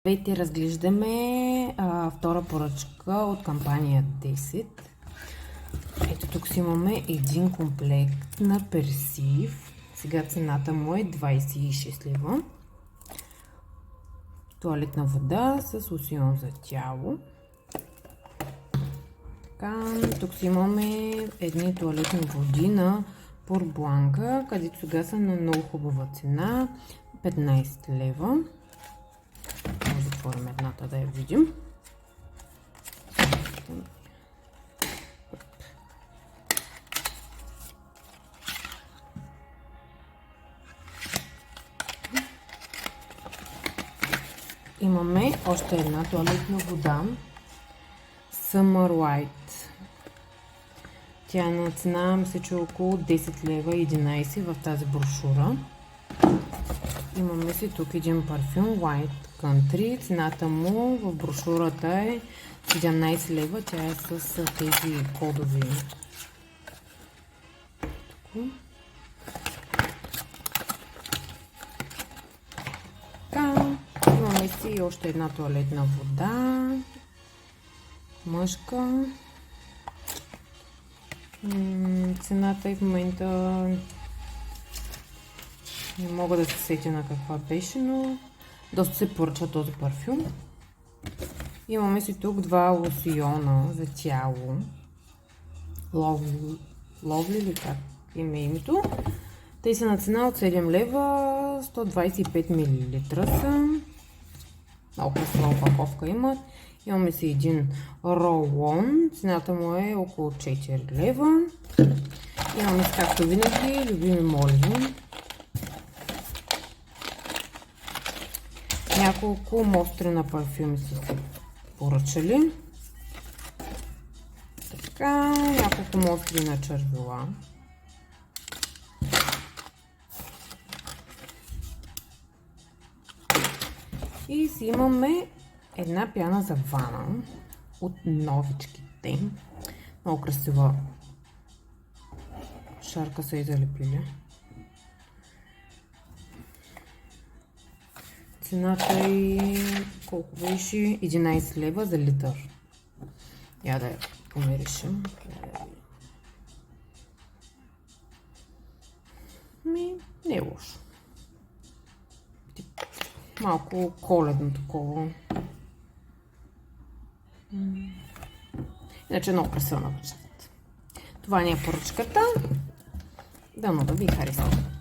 Здравейте, разглеждаме втора поръчка от кампания 10. Ето тук си имаме един комплект на персив. Сега цената му е 26 лева. Туалетна вода с лосьон за тяло. Така, тук си имаме едни туалетни води на Порбланка, където сега са на много хубава цена, 15 лева. Затворим едната да я видим. Имаме още една туалетна вода Summer Light. Тя е на цена, мисля, че около 10 лева 11 в тази брошура. Имаме си тук един парфюм White Country. Цената му в брошурата е 17 лева. Тя е с тези кодови. Така. Имаме си още една туалетна вода. Мъжка. Цената е в момента не мога да се сетя на каква беше, но доста се поръчва този парфюм. Имаме си тук два лосьона за тяло. Lovely или как им е името. Те са на цена от 7 лева, 125 мл са. Много красива опаковка имат. Имаме си един ролон. Цената му е около 4 лева. Имаме си, както винаги, любими моливи. Няколко мостри на парфюми са се поръчали. Така, няколко мостри на червила. И си имаме една пяна за вана от новичките. Много красива шарка са и залепили. Цената е колко беше? 11 лева за литър. Я да я помиришем. Не е лошо. Малко коледно такова. Иначе много красиво на вечерата. Това ни е поръчката. Дано да ви хареса.